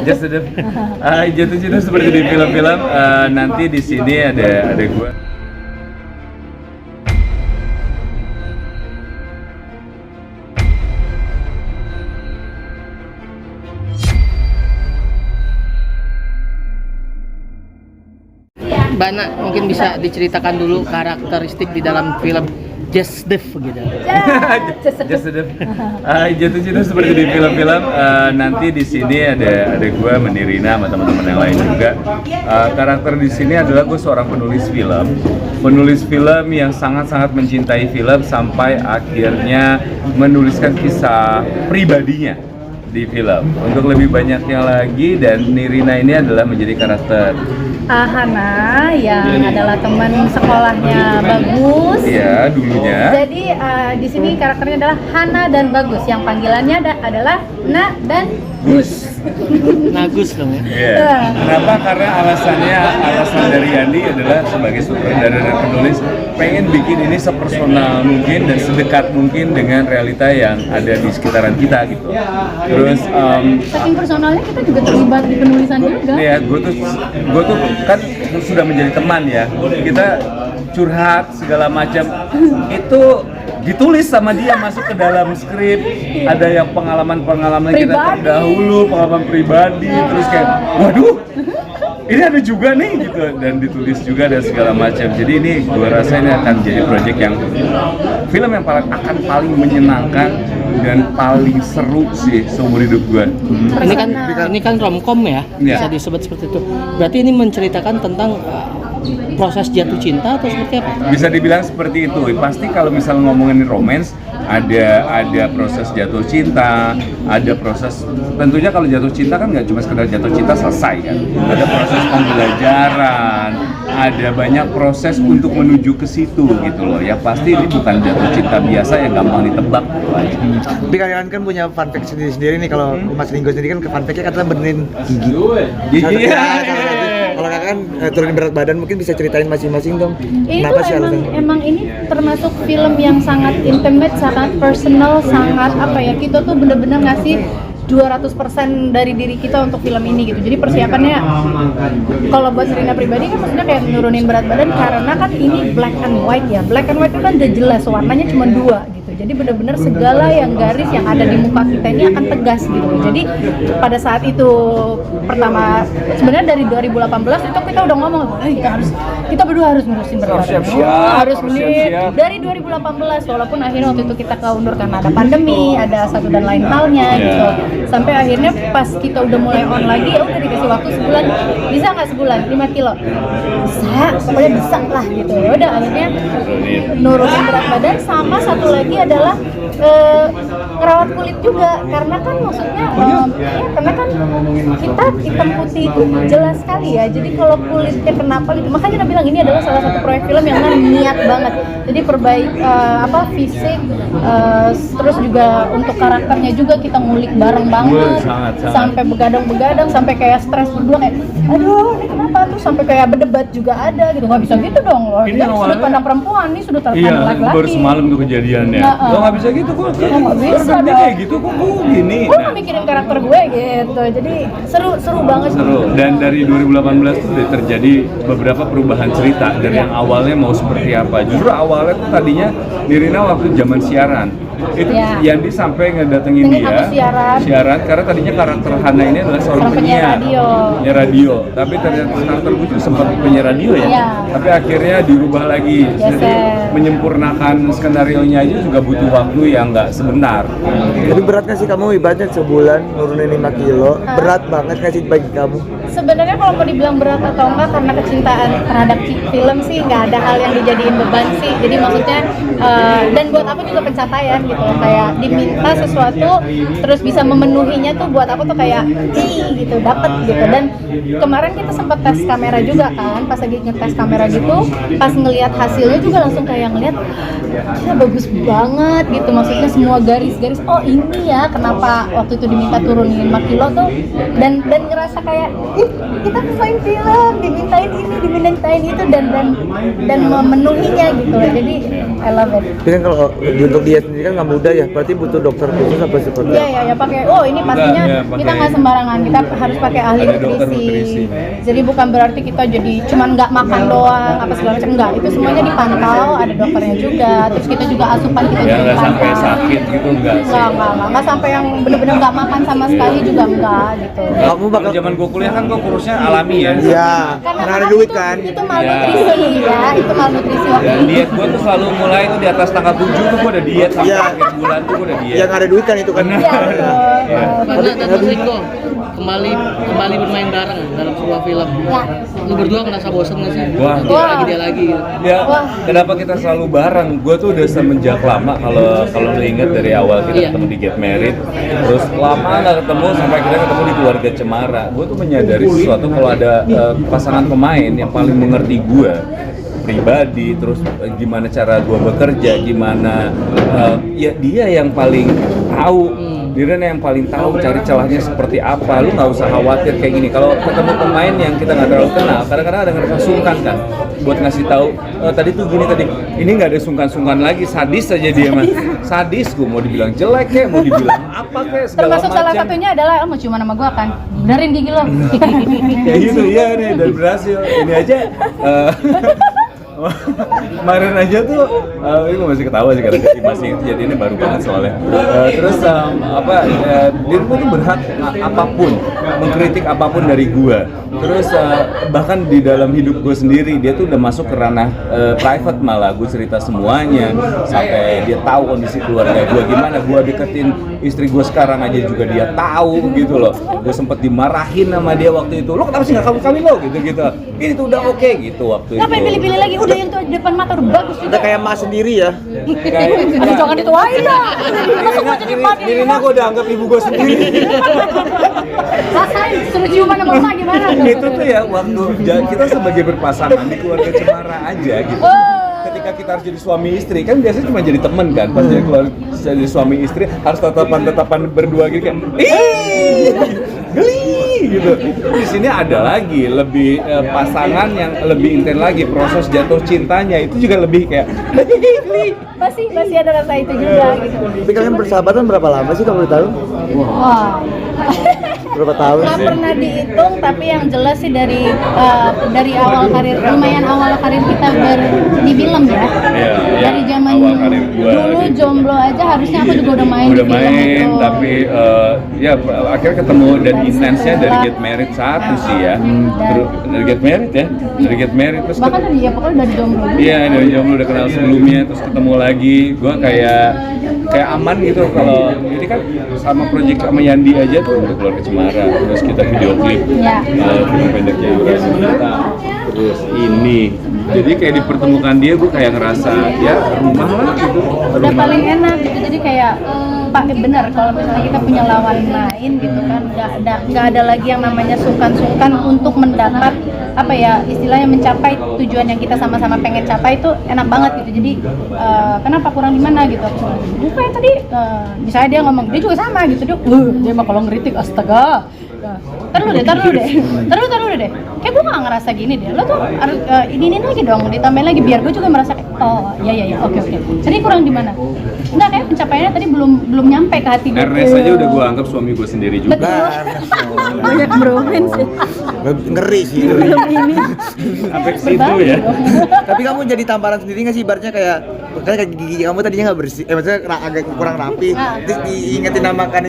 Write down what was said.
Just sedep. Jatuh cinta seperti di film-film. Nanti di sini ada gue. Mbak Ana, mungkin bisa diceritakan dulu karakteristik di dalam film Just Dev gitu. Just sedep. Jatuh cinta seperti di film-film. Nanti di sini ada gue, Menirina, sama teman-teman yang lain juga. Karakter di sini adalah gue seorang penulis film yang sangat-sangat mencintai film sampai akhirnya menuliskan kisah pribadinya di film. Untuk lebih banyaknya lagi, dan Nirina ini adalah menjadi karakter Hana yang adalah teman sekolahnya Bagus. Iya, dulunya. Jadi di sini karakternya adalah Hana dan Bagus, yang panggilannya adalah Na dan Gus. Nagus dong ya. Iya. Kenapa? Karena alasan dari Yandi adalah sebagai sutradara dan penulis pengen bikin ini sepersonal mungkin dan sedekat mungkin dengan realita yang ada di sekitaran kita gitu. Terus Saking personalnya kita juga terlibat di penulisan juga. ya gue tuh kan sudah menjadi teman ya. Kita curhat segala macam itu ditulis sama dia, masuk ke dalam skrip. Ada yang pengalaman kita terdahulu, pengalaman pribadi, terus kayak waduh ini ada juga nih gitu, dan ditulis juga dan segala macam. Jadi ini gue rasa ini akan jadi project yang film yang akan paling menyenangkan dan paling seru sih seumur hidup gue. Ini kan romcom ya, bisa disebut seperti itu. Berarti ini menceritakan tentang proses jatuh cinta atau seperti apa? Bisa dibilang seperti itu. Pasti kalau misalnya ngomongin romance, ada proses jatuh cinta, ada proses, tentunya kalau jatuh cinta kan nggak cuma sekedar jatuh cinta selesai kan. Ada proses pembelajaran, ada banyak proses untuk menuju ke situ gitu loh. Ya pasti ini bukan jatuh cinta biasa yang gampang ditebak gitu aja. Tapi kalian kan punya fun fact sendiri nih. Kalau Mas Ringo sendiri kan fun fact-nya katanya benerin gigi. Gigi. Kalau kakak kan turunin berat badan, mungkin bisa ceritain masing-masing dong. Kenapa sih alasannya? Emang ini termasuk film yang sangat intimate, sangat personal, sangat apa ya, kita tuh bener-bener ngasih 200% dari diri kita untuk film ini gitu. Jadi persiapannya kalau buat Nirina pribadi kan maksudnya kayak nurunin berat badan, karena kan ini black and white ya. Black and white itu kan udah jelas warnanya cuma 2 gitu. Jadi benar-benar segala yang garis yang ada di muka kita ini akan tegas gitu. Jadi pada saat itu pertama, sebenarnya dari 2018 itu kita udah ngomong, kita berdua harus ngurusin berat badan. Harus menit dari 2018, walaupun akhirnya waktu itu kita keundur karena ada pandemi, ada satu dan lain halnya gitu. Sampai akhirnya pas kita udah mulai on lagi, ya udah dikasih waktu sebulan, bisa nggak sebulan 5 kilo? Bisa, pokoknya bisa lah gitu. Ya udah akhirnya nurunin berat badan, sama satu lagi adalah ngerawat kulit juga, karena kan maksudnya karena kan kita hitam putih itu jelas sekali ya. Jadi kalau kulitnya kenapa gitu, makanya kita bilang ini adalah salah satu proyek film yang niat banget. Jadi fisik, terus juga untuk karakternya juga kita ngulik bareng banget, sampai begadang, sampai kayak stres berdua kayak aduh ini kenapa, tuh sampai kayak berdebat juga ada gitu. Nggak bisa gitu dong loh, ini sudut pandang perempuan, ini sudut pandang laki-laki. Baru semalam tuh kejadiannya. Lo nggak bisa gitu kok. Nggak bisa dong. Kayak gitu kok gini. Gue nggak mikirin karakter gue gitu. Jadi seru banget. Seru. Dan dari 2018 tuh udah terjadi beberapa perubahan cerita dari yang awalnya mau seperti apa. Justru awalnya tuh tadinya Nirina waktu zaman siaran itu Yandi sampai ngedatengin dia siaran karena tadinya karakter Hana ini adalah seorang penyiar radio. Tapi ternyata karakter gue itu sempat penyiar radio ya. Tapi akhirnya dirubah lagi. Jadi menyempurnakan skenario-nya aja juga butuh waktu yang nggak sebentar. Jadi berat nggak sih kamu ibaratnya sebulan nurunin 5 kilo? Berat banget nggak sih bagi kamu? Sebenarnya kalau mau dibilang berat atau enggak, karena kecintaan terhadap film sih nggak ada hal yang dijadiin beban sih. Jadi maksudnya dan buat aku juga pencapaian gitu, kayak diminta sesuatu terus bisa memenuhinya tuh buat aku tuh kayak gitu, dapet gitu. Dan kemarin kita sempat tes kamera juga kan, pas lagi ngetes kamera gitu, pas ngelihat hasilnya juga langsung kayak ngelihat ya bagus banget gitu. Maksudnya semua garis-garis, oh ini ya kenapa waktu itu diminta turunin 5 kilo tuh, dan ngerasa kayak kita main film dimintain ini dimintain itu dan memenuhinya gitu. Jadi I love it. Tapi kan kalau untuk dia sendiri kan nggak mudah ya, berarti butuh dokter khusus apa seperti Iya ya pakai. Oh ini pastinya Enggak, ya, kita pakai- nggak sembarangan. Kita harus pakai ahli Ada dokter nutrisi. nutrisi. Jadi bukan berarti kita jadi cuman nggak makan doang apa segala macam, enggak. Itu semuanya dipantau, ada dokternya juga. Terus kita juga asupan kita Ya juga nggak sampai dipantau. sakit gitu enggak sih. Nggak sampai yang bener-bener nggak makan sama sekali juga enggak gitu. Kamu Kalau bakal zaman gue kuliah kan gue kurusnya alami ya. Iya, Karena karena ada kan duit itu, kan. Itu malnutrisi ya, itu malnutrisi waktu Dan itu. diet gue tuh selalu mulai tuh di atas tanggal 7 tuh gue udah diet sampai Iya. akhir bulan tuh gue udah diet. Yang ada duit kan itu kan. Benar. Iya betul. Iya. Karena dan Mas Riko kembali bermain bareng dalam sebuah film. Ya. Lu berdua ngerasa bosan nggak sih? Wah. Dia lagi gitu. Ya, Wah. kenapa kita selalu bareng? Gue tuh udah semenjak lama kalau lu inget dari awal kita Iya. ketemu di Get Married, terus lama nggak ketemu sampai akhirnya ketemu di Keluarga Cemara. Gue tuh menyadari sesuatu kalau ada pasangan pemain yang paling mengerti gue pribadi, terus gimana cara gue bekerja, gimana ya dia yang paling tahu. Dia yang paling tahu cari celahnya seperti apa. Lu nggak usah khawatir kayak gini. Kalau ketemu pemain yang kita nggak terlalu kenal, kadang-kadang ada ngerasa sungkan kan, buat ngasih tahu tadi tuh gini tadi. Ini nggak ada sungkan-sungkan lagi, sadis aja dia mah. Sadis, gue mau dibilang jelek kayak, mau dibilang apa kayak segala Termasuk salah macam. satunya adalah mau ciuman sama gua kan. Benerin gigi lo. Kayak gitu ya nih, dan berhasil. Ini aja. Kemarin aja tuh, ini gue masih ketawa sih karena masih jadi ini baru banget soalnya. Terus dia tuh berhak apapun, mengkritik apapun dari gue. Terus bahkan di dalam hidup gue sendiri dia tuh udah masuk ke ranah private, malah gue cerita semuanya sampai dia tahu kondisi keluarga gue gimana. Gue deketin istri gue sekarang aja juga dia tahu gitu loh. Gue sempet dimarahin sama dia waktu itu. Lo kenapa sih nggak kawin lo gitu. Ini tuh udah oke gitu waktu itu. Ngapain pilih-pilih lagi? Udah yang tuh di depan mata udah bagus juga. Udah kayak emak sendiri ya. Aduh jangan dituain lah. Masa gua jadi emak di Nirina gue udah anggap ibu gue sendiri. Rasain suruh ciuman sama emak gimana? Itu tuh ya waktu kita sebagai berpasangan di Keluarga Cemara aja gitu. Ketika kita harus jadi suami istri kan biasanya cuma jadi temen kan. Pas jadi keluar jadi suami istri harus tatapan berdua gitu kan. Geli gitu. Di sini ada lagi lebih pasangan yang lebih intens lagi, proses jatuh cintanya itu juga lebih kayak Masih ada rasa itu juga gitu. Tapi kalian bersahabatan berapa lama sih kalau boleh tahu? Wah. Berapa tahun Nggak sih? pernah dihitung, tapi yang jelas sih dari awal karir, lumayan awal karir kita di film ya. Iya, Dari zaman awal karir gua dulu gitu. jomblo aja harusnya aku juga udah main udah di film main itu. tapi ya akhirnya ketemu dan intensnya dari Get Married 1 sih ya. Terus dari Get Married ya, dari Get Married terus bahkan dari ya pokoknya dari jomblo juga. iya dari jomblo udah kenal sebelumnya terus ketemu lagi. Gue kayak aman gitu kalau ini kan sama project sama Yandi aja tuh udah keluar ke Cemara, terus kita video klip Ya. film pendek Jayura Sinta, terus ini jadi kayak dipertemukan dia gue kayak ngerasa ya rumah lah gitu. Udah paling enak gitu, jadi kayak Pak bener kalau misalnya kita punya lawan main gitu kan, nggak ada lagi yang namanya sungkan-sungkan untuk mendapat apa ya istilahnya mencapai tujuan yang kita sama-sama pengen capai. Itu enak banget gitu. Jadi kenapa kurang di mana gitu, bukan ya tadi misalnya dia ngomong dia juga sama gitu, dia mah kalau ngeritik astaga. Taruh deh. Kayak gue gak ngerasa gini deh. Lo tuh harus ini lagi dong, ditambahin lagi biar gue juga merasa kayak oh iya oke. Jadi kurang di mana? Enggak, kayak pencapaiannya tadi belum nyampe ke hati gue. Ernest aja udah gue anggap suami gue sendiri juga. Banyak bromance sih. Ngeri sih. Sampai ke situ ya. Tapi kamu jadi tamparan sendiri nggak sih, ibaratnya kayak gigi kamu tadinya nggak bersih, maksudnya agak kurang rapi, terus diingetin nama makan